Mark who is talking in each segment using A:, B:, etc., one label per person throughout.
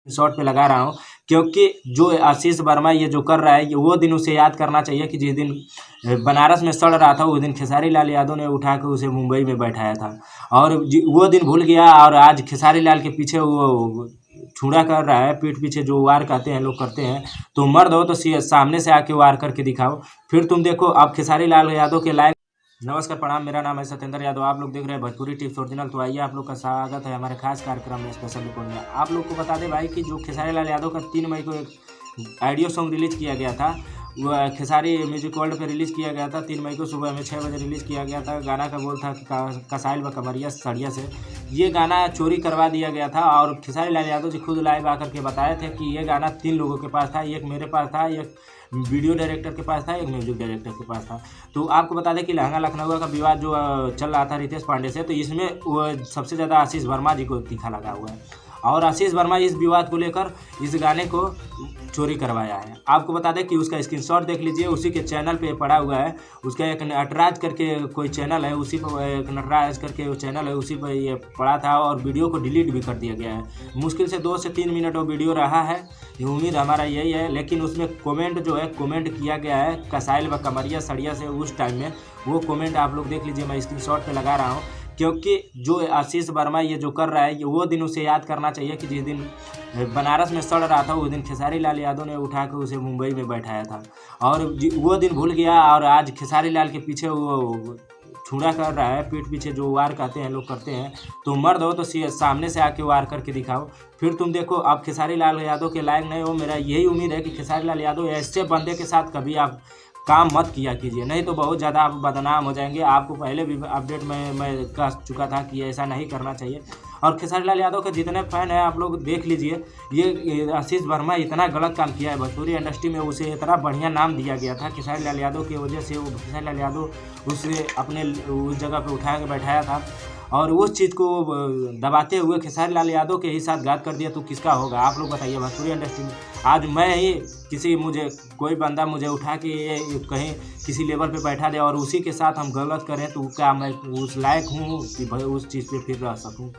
A: Short पे लगा रहा हूँ क्योंकि जो आशीष वर्मा ये जो कर रहा है ये वो दिन उसे याद करना चाहिए कि जिस दिन बनारस में सड़ रहा था उस दिन खेसारी लाल यादव ने उठा के उसे मुंबई में बैठाया था और वो दिन भूल गया और आज खेसारी लाल के पीछे वो छुड़ा कर रहा है। पीठ पीछे जो वार कहते हैं लोग करते हैं, तो मर्द हो तो सामने से आके वार करके दिखाओ, फिर तुम देखो अब खेसारी लाल यादव के लायक। नमस्कार प्रणाम, मेरा नाम है सत्येंद्र यादव, आप लोग देख रहे हैं भोजपुरी टिप्स ओरिजिनल। तो आइए आप लोग का स्वागत है हमारे खास कार्यक्रम में स्पेशल रिपोर्ट में। आप लोग को बता दें भाई कि जो खेसारी लाल यादव का 3 मई को एक ऑडियो सॉन्ग रिलीज किया गया था, वह खेसारी म्यूजिक वर्ल्ड पे रिलीज़ किया गया था। 3 मई को सुबह में 6 बजे रिलीज़ किया गया था। गाना का बोल था कि कसाइल व कमरिया सड़िया से ये गाना चोरी करवा दिया गया था और खेसारी लाल यादव जी खुद लाइव आकर के बताए थे कि ये गाना 3 लोगों के पास था, एक मेरे पास था, एक वीडियो डायरेक्टर के पास था, एक म्यूजिक डायरेक्टर के पास था। तो आपको बता दें कि लहंगा लखनऊ का विवाद जो चल रहा था रितेश पांडे से, तो इसमें वो सबसे ज़्यादा आशीष वर्मा जी को तीखा लगा हुआ है और आशीष वर्मा इस विवाद को लेकर इस गाने को चोरी करवाया है। आपको बता दें कि उसका स्क्रीनशॉट देख लीजिए, उसी के चैनल पे पड़ा हुआ है। उसका एक नटराज करके कोई चैनल है, उसी पर एक नटराज करके वो चैनल है, उसी पर ये पड़ा था और वीडियो को डिलीट भी कर दिया गया है। मुश्किल से 2 से 3 मिनट वो वीडियो रहा है, ये उम्मीद हमारा यही है। लेकिन उसमें कमेंट जो है कमेंट किया गया है कसाइल व कमरिया सड़िया से, उस टाइम में वो कमेंट आप लोग देख लीजिए, मैं स्क्रीनशॉट पे लगा रहा हूँ क्योंकि जो आशीष वर्मा ये जो कर रहा है ये वो दिन उसे याद करना चाहिए कि जिस दिन बनारस में सड़ रहा था उस दिन खेसारी लाल यादव ने उठा के उसे मुंबई में बैठाया था और वो दिन भूल गया और आज खेसारी लाल के पीछे वो छुड़ा कर रहा है। पीठ पीछे जो वार कहते हैं लोग करते हैं, तो मर्द हो तो सामने से आके वार करके दिखाओ, फिर तुम देखो अब खेसारी लाल यादव के लायक नहीं हो। मेरा यही उम्मीद है कि खेसारी लाल यादव ऐसे बंदे के साथ कभी आप काम मत किया कीजिए, नहीं तो बहुत ज़्यादा आप बदनाम हो जाएंगे। आपको पहले भी अपडेट में मैं कह चुका था कि ऐसा नहीं करना चाहिए। और खेसारी लाल यादव के जितने फ़ैन हैं आप लोग देख लीजिए, ये आशीष वर्मा इतना गलत काम किया है भोजपुरी इंडस्ट्री में, उसे इतना बढ़िया नाम दिया गया था खेसारी लाल यादव की वजह से। वो खेसारी लाल यादव उसे अपने उस जगह पे उठा के बैठाया था और उस चीज़ को दबाते हुए खेसारी लाल यादव के ही साथ घात कर दिया, तो किसका होगा आप लोग बताइए। भोजपुरी इंडस्ट्री में आज मैं ही कोई बंदा मुझे उठा के कहीं किसी लेवल पे बैठा दे और उसी के साथ हम गलत करें, तो क्या मैं उस लायक हूँ कि भाई उस चीज़ पे फिर रह सकूँ।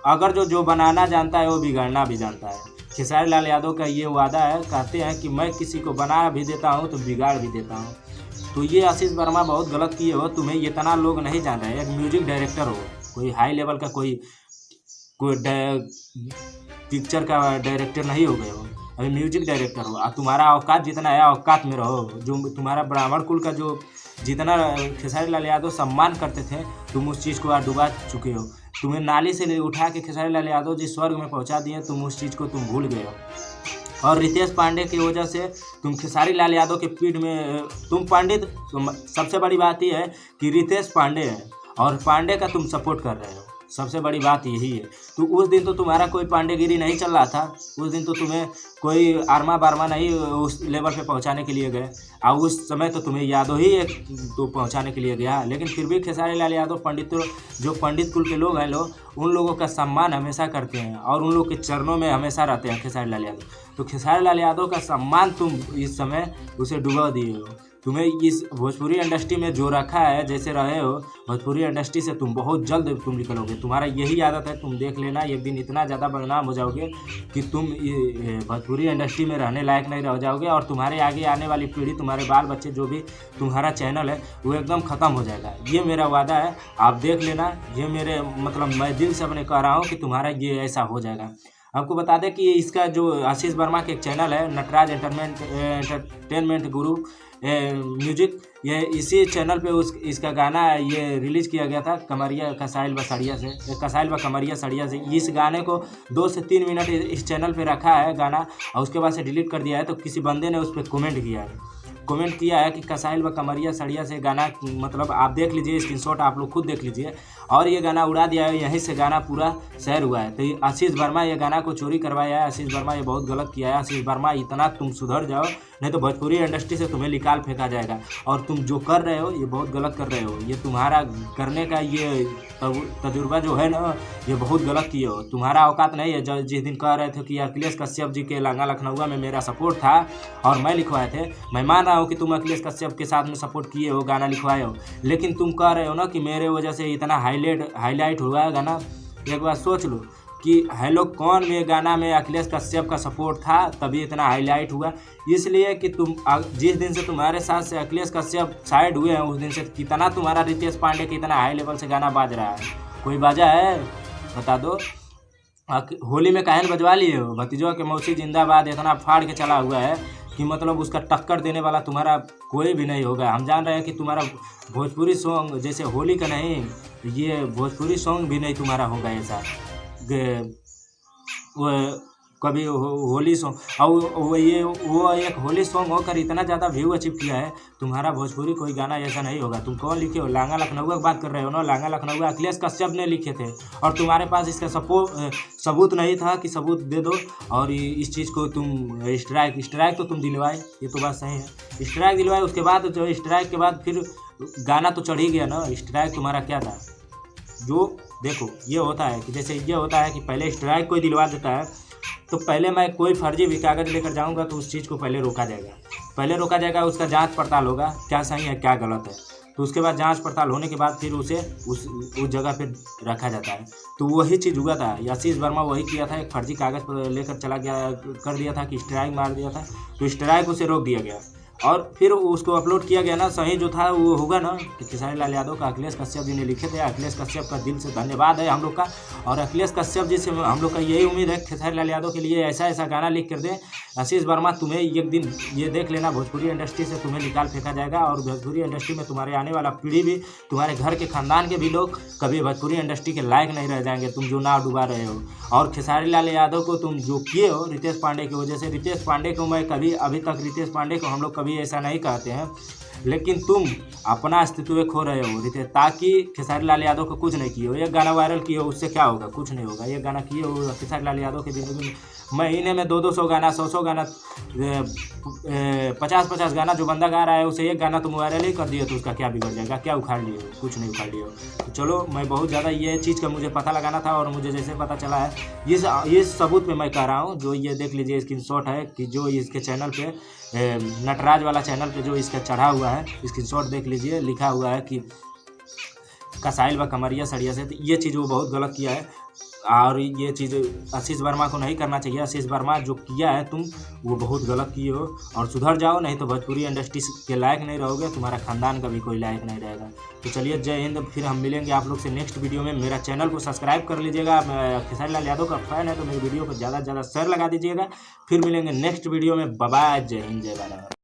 A: अगर जो बनाना जानता है वो बिगाड़ना भी जानता है। खेसारी लाल यादव का ये वादा है, कहते हैं कि मैं किसी को बना भी देता हूँ तो बिगाड़ भी देता हूँ। तो ये आशीष वर्मा बहुत गलत किए हो, तुम्हें इतना लोग नहीं जान रहे। एक म्यूजिक डायरेक्टर हो, कोई हाई लेवल का कोई पिक्चर का डायरेक्टर नहीं हो गए हो, अभी म्यूजिक डायरेक्टर हो। तुम्हारा औकात जितना है औकात में रहो। जो तुम्हारा ब्राह्मण कुल का जो जितना खेसारी लाल यादव सम्मान करते थे, तुम उस चीज़ को आज डुबा चुके हो। तुम्हें नाली से उठा के खेसारी लाल यादव जी स्वर्ग में पहुंचा दिए, तुम उस चीज़ को तुम भूल गए हो। और रितेश पांडे की वजह से तुम खेसारी लाल यादव के पीठ में तुम पंडित। सबसे बड़ी बात यह है कि रितेश पांडे है और पांडे का तुम सपोर्ट कर रहे हो, सबसे बड़ी बात यही है। तो उस दिन तो तुम्हारा कोई पांडेगिरी नहीं चल रहा था, उस दिन तो तुम्हें कोई आर्मा बार्मा नहीं उस लेवल पे पहुंचाने के लिए गए, और उस समय तो तुम्हें यादव ही एक तो पहुंचाने के लिए गया। लेकिन फिर भी खेसारी लाल यादव जो पंडित कुल के लोग हैं, उन लोगों का सम्मान हमेशा करते हैं और उन लोग के चरणों में हमेशा रहते हैं खेसारी लाल यादव। तो खेसारी लाल यादव का सम्मान तुम इस समय उसे डुबा दिए हो। तुम्हें इस भोजपुरी इंडस्ट्री में जो रखा है, जैसे रहे हो भोजपुरी इंडस्ट्री से तुम बहुत जल्द तुम निकलोगे। तुम्हारा यही आदत है, तुम देख लेना एक दिन इतना ज़्यादा बदनाम हो जाओगे कि तुम भोजपुरी इंडस्ट्री में रहने लायक नहीं रह जाओगे और तुम्हारे आगे आने वाली पीढ़ी, तुम्हारे बाल बच्चे, जो भी तुम्हारा चैनल है वो एकदम ख़त्म हो जाएगा। ये मेरा वादा है, आप देख लेना। ये मेरे मतलब मैं दिल से अपने कह रहा हूँ कि तुम्हारा ये ऐसा हो जाएगा। आपको बता दें कि इसका जो आशीष वर्मा के एक चैनल है नटराज एंटरटेनमेंट गुरु म्यूजिक, ये इसी चैनल पे इसका गाना ये रिलीज़ किया गया था कमरिया कसाइल व कमरिया सड़िया से। इस गाने को 2 से 3 मिनट इस चैनल पे रखा है गाना और उसके बाद से डिलीट कर दिया है। तो किसी बंदे ने उस पर कमेंट किया है कि कसाइल व कमरिया सड़िया से गाना, मतलब आप देख लीजिए स्क्रीनशॉट, आप लोग खुद देख लीजिए। और ये गाना उड़ा दिया है, यहीं से गाना पूरा शेयर हुआ है। तो ये आशीष वर्मा ये गाना को चोरी करवाया है। आशीष वर्मा ये बहुत गलत किया है। आशीष वर्मा इतना तुम सुधर जाओ, नहीं तो भोजपुरी इंडस्ट्री से तुम्हें निकाल फेंका जाएगा। और तुम जो कर रहे हो ये बहुत गलत कर रहे हो। ये तुम्हारा करने का ये तजुर्बा जो है ना, ये बहुत गलत किए हो। तुम्हारा औकात नहीं है। जिस दिन कह रहे थे कि अखिलेश कश्यप जी के लहंगा लखनऊ में मेरा सपोर्ट था और मैं लिखवाए थे, मैं मान रहा हूँ कि तुम अखिलेश कश्यप के साथ में सपोर्ट किए हो, गाना लिखवाए हो, लेकिन तुम कह रहे हो ना कि मेरे वजह से इतना हाईलाइट हुआ है गाना। एक बार सोच लो कि हेलो कौन में गाना में अखिलेश कश्यप का सपोर्ट था, तभी इतना हाईलाइट हुआ। इसलिए कि तुम जिस दिन से तुम्हारे साथ से अखिलेश कश्यप साइड हुए हैं उस दिन से कितना तुम्हारा रितेश पांडे कितना हाई लेवल से गाना बाज रहा है। कोई बाजा है बता दो। होली में काहे बजवा लिए हो? भतीजों के मौसी जिंदाबाद इतना फाड़ के चला हुआ है कि मतलब उसका टक्कर देने वाला तुम्हारा कोई भी नहीं होगा। हम जान रहे हैं कि तुम्हारा भोजपुरी सॉन्ग जैसे होली का नहीं, ये भोजपुरी सॉन्ग भी नहीं तुम्हारा होगा ऐसा। वो कभी होली सॉन्ग और वो एक होली सॉन्ग होकर इतना ज़्यादा व्यू अचीव किया है। तुम्हारा भोजपुरी कोई गाना ऐसा नहीं होगा। तुम कौन लिखे हो? लांगा लखनऊ की बात कर रहे हो ना? लांगा लखनऊ अखिलेश कश्यप ने लिखे थे और तुम्हारे पास इसका सबूत नहीं था कि सबूत दे दो। और इस चीज़ को तुम स्ट्राइक तो तुम दिलवाए, ये तो बात सही है। स्ट्राइक दिलवाए, उसके बाद जो स्ट्राइक के बाद फिर गाना तो चढ़ ही गया ना। स्ट्राइक तुम्हारा क्या था? जो देखो ये होता है कि जैसे ये होता है कि पहले स्ट्राइक कोई दिलवा देता है तो पहले मैं कोई फर्जी भी कागज़ लेकर जाऊंगा तो उस चीज़ को पहले रोका जाएगा। उसका जांच पड़ताल होगा क्या सही है क्या गलत है। तो उसके बाद जांच पड़ताल होने के बाद फिर उसे उस जगह पे रखा जाता है। तो वही चीज़ हुआ था। आशीष वर्मा वही किया था, एक फर्जी कागज़ पर लेकर चला गया, कर दिया था कि स्ट्राइक मार दिया था। तो स्ट्राइक उसे रोक दिया गया और फिर उसको अपलोड किया गया ना। सही जो था वो होगा ना कि खेसारी लाल यादव का अखिलेश कश्यप जी ने लिखे थे। अखिलेश कश्यप का दिल से धन्यवाद है हम लोग का। और अखिलेश कश्यप जी से हम लोग का यही उम्मीद है खेसारी लाल यादव के लिए ऐसा गाना लिख कर दें। आशीष वर्मा तुम्हें एक दिन ये देख लेना, भोजपुरी इंडस्ट्री से तुम्हें निकाल फेंका जाएगा। और भोजपुरी इंडस्ट्री में तुम्हारे आने वाला पीढ़ी भी, तुम्हारे घर के खानदान के भी लोग कभी भोजपुरी इंडस्ट्री के लायक नहीं रह जाएंगे, तुम जो नाव डुबा रहे हो। और खेसारी लाल यादव को तुम जो किए हो रितेश पांडे की वजह से, रितेश पांडे को मैं कभी अभी तक रितेश पांडे को हम लोग कभी ऐसा नहीं कहते हैं, लेकिन तुम अपना अस्तित्व खो रहे हो रितेश, ताकि खेसारी लाल यादव को कुछ नहीं किए हो। एक गाना वायरल किए हो, उससे क्या होगा? कुछ नहीं होगा। एक गाना किए हो खेसारी लाल यादव की ज़िंदगी में महीने में 200 गाना, 100 गाना, 50 गाना जो बंदा गा रहा है उसे एक गाना तुम वायरल ही कर दिए तो उसका क्या बिगड़ जाएगा? क्या उखाड़ लिए हो? कुछ नहीं उखाड़ लिए हो। तो चलो, मैं बहुत ज़्यादा ये चीज़ का मुझे पता लगाना था और मुझे जैसे पता चला है ये सबूत में मैं कह रहा हूँ। जो ये देख लीजिए स्क्रीनशॉट है कि जो इसके चैनल पे नटराज वाला चैनल पे जो इसका चढ़ा हुआ है, स्क्रीनशॉट देख लीजिए। लिखा हुआ है कि कसाइल व कमरिया सड़िया से। तो ये चीज़ वो बहुत गलत किया है और ये चीज़ आशीष वर्मा को नहीं करना चाहिए। आशीष वर्मा जो किया है तुम वो बहुत गलत किए हो और सुधर जाओ, नहीं तो भोजपुरी इंडस्ट्री के लायक नहीं रहोगे, तुम्हारा खानदान का भी कोई लायक नहीं रहेगा। तो चलिए, जय हिंद। फिर हम मिलेंगे आप लोग से नेक्स्ट वीडियो में। मेरा चैनल को सब्सक्राइब कर लीजिएगा। खेसारी लाल यादव का फैन है तो मेरी वीडियो को ज़्यादा से ज़्यादा शेयर लगा दीजिएगा। फिर मिलेंगे नेक्स्ट वीडियो में। बाय बाय, जय हिंद, जय भारत।